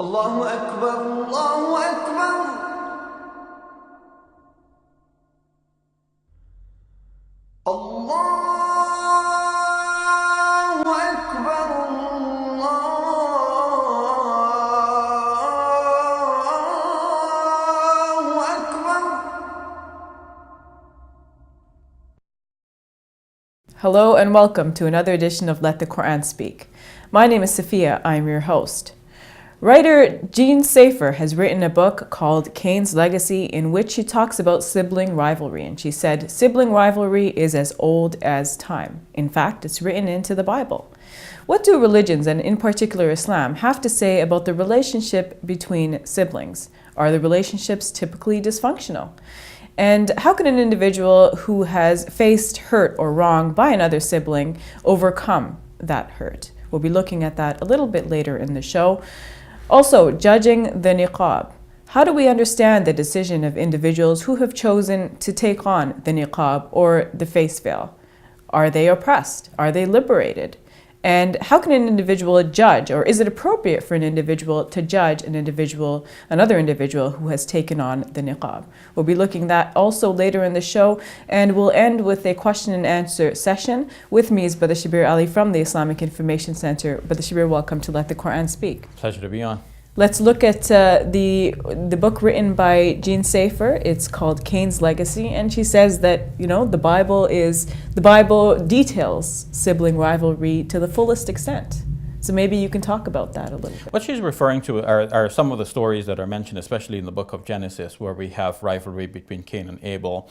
الله أكبر الله أكبر الله أكبر الله أكبر. Hello and welcome to another edition of Let the Quran Speak. My name is Sophia, I'm your host. Writer Jean Safer has written a book called Cain's Legacy in which she talks about sibling rivalry, and she said sibling rivalry is as old as time. In fact, it's written into the Bible. What do religions, and in particular Islam, have to say about the relationship between siblings? Are the relationships typically dysfunctional? And how can an individual who has faced hurt or wrong by another sibling overcome that hurt? We'll be looking at that a little bit later in the show. Also, judging the niqab. How do we understand the decision of individuals who have chosen to take on the niqab or the face veil? Are they oppressed? Are they liberated? And how can an individual judge, or is it appropriate for an individual to judge another individual who has taken on the niqab? We'll be looking at that also later in the show, and we'll end with a question and answer session. With me is Brother Shabir Ali from the Islamic Information Center. Brother Shabir, welcome to Let the Quran Speak. Pleasure to be on. Let's look at the book written by Jean Safer. It's called Cain's Legacy, and she says that the Bible details sibling rivalry to the fullest extent. So maybe you can talk about that a little bit. What she's referring to are some of the stories that are mentioned, especially in the book of Genesis, where we have rivalry between Cain and Abel.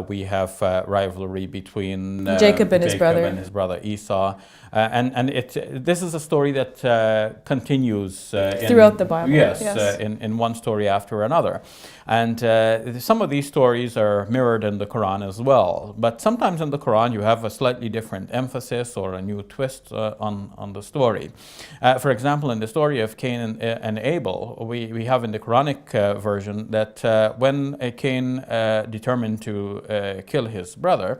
We have rivalry between Jacob and his brother Esau. This is a story that continues throughout the Bible. Yes, in one story after another. And some of these stories are mirrored in the Quran as well. But sometimes in the Quran you have a slightly different emphasis or a new twist on the story. For example, in the story of Cain and Abel, we have in the Quranic version that when Cain determined to kill his brother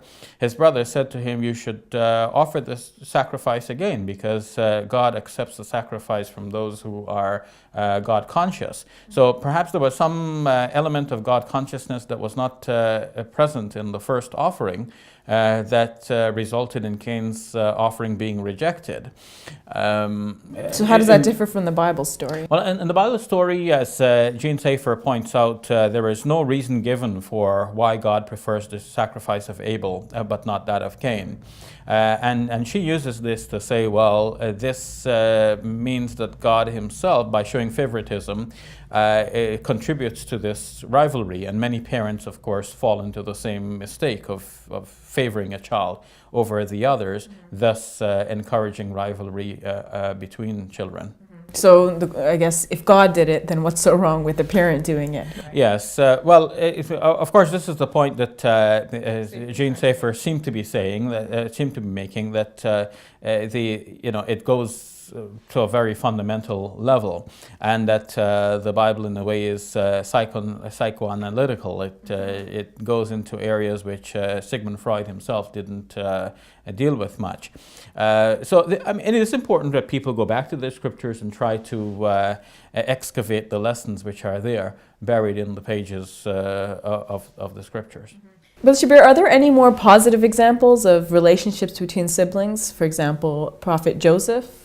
said to him, you should offer this sacrifice again, because God accepts the sacrifice from those who are God conscious. So perhaps there was some element of God consciousness that was not present in the first offering that resulted in Cain's offering being rejected. So how does that differ from the Bible story? Well, in the Bible story, as Jean Safer points out, there is no reason given for why God prefers the sacrifice of Abel but not that of Cain. And she uses this to say, well, this means that God himself, by showing favoritism, contributes to this rivalry. And many parents, of course, fall into the same mistake of favoring a child over the others, thus encouraging rivalry between children. So I guess if God did it, then what's so wrong with the parent doing it? Right? Yes. Of course, this is the point that Jean Safer seemed to be making, that it goes to a very fundamental level, and that the Bible in a way is psychoanalytical. It goes into areas which Sigmund Freud himself didn't deal with much. It is important that people go back to the scriptures and try to excavate the lessons which are there, buried in the pages of the scriptures. But Shabir, are there any more positive examples of relationships between siblings? For example, Prophet Joseph.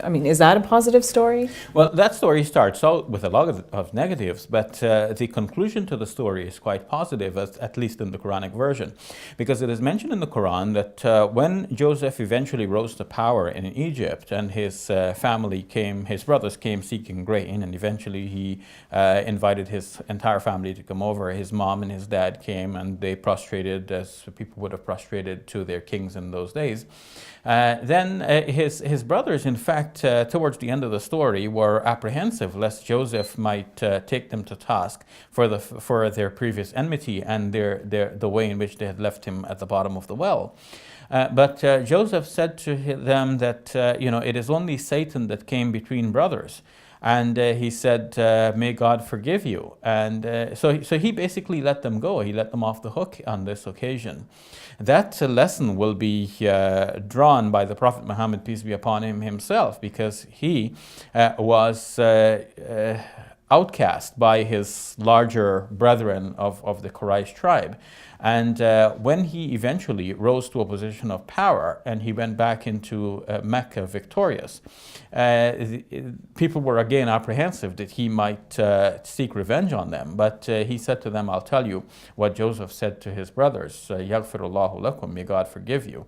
I mean, is that a positive story? Well, that story starts out with a lot of negatives, but the conclusion to the story is quite positive, at least in the Quranic version, because it is mentioned in the Quran that when Joseph eventually rose to power in Egypt and his his brothers came seeking grain, and eventually he invited his entire family to come over. His mom and his dad came, and they prostrated as people would have prostrated to their kings in those days. Then his brothers, in fact, towards the end of the story, were apprehensive lest Joseph might take them to task for their previous enmity and the way in which they had left him at the bottom of the well. But Joseph said to them that, it is only Satan that came between brothers. And he said, may God forgive you. And so he basically let them go. He let them off the hook on this occasion. That lesson will be drawn by the Prophet Muhammad, peace be upon him, himself, because he was outcast by his larger brethren of the Quraysh tribe. And when he eventually rose to a position of power and he went back into Mecca victorious, people were again apprehensive that he might seek revenge on them. But he said to them, I'll tell you what Joseph said to his brothers, Yaghfirullahu lakum, may God forgive you.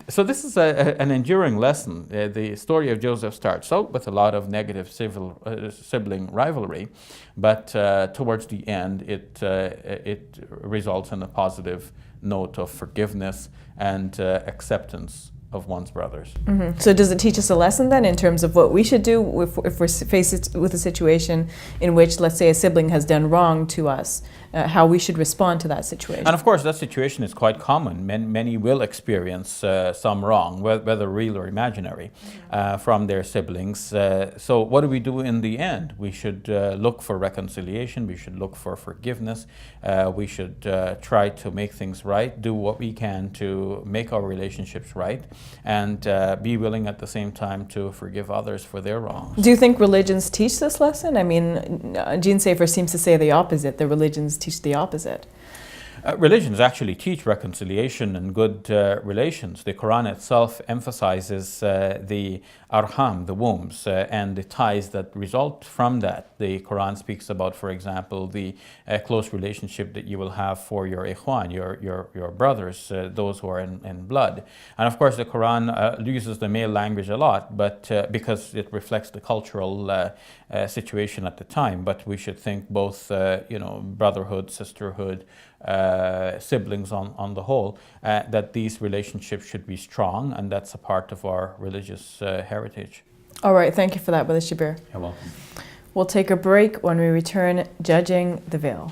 So this is an enduring lesson. The story of Joseph starts out with a lot of negative sibling rivalry, but towards the end it results in a positive note of forgiveness and acceptance of one's brothers. Mm-hmm. So does it teach us a lesson then in terms of what we should do if we're faced with a situation in which, let's say, a sibling has done wrong to us, how we should respond to that situation? And of course, that situation is quite common. Many will experience some wrong, whether real or imaginary, from their siblings. So what do we do in the end? We should look for reconciliation. We should look for forgiveness. We should try to make things right, do what we can to make our relationships right, and be willing at the same time to forgive others for their wrongs. Do you think religions teach this lesson? I mean, Gene Safer seems to say the opposite. The religions teach the opposite. Religions actually teach reconciliation and good relations. The Quran itself emphasizes the arham, the wombs, and the ties that result from that. The Quran speaks about, for example, the close relationship that you will have for your ikhwan, your brothers, those who are in blood. And of course, the Quran uses the male language a lot, but because it reflects the cultural situation at the time. But we should think both, brotherhood, sisterhood, siblings on the whole, that these relationships should be strong, and that's a part of our religious heritage. All right, thank you for that, Brother Shabir. You're welcome. We'll take a break. When we return, Judging the Veil.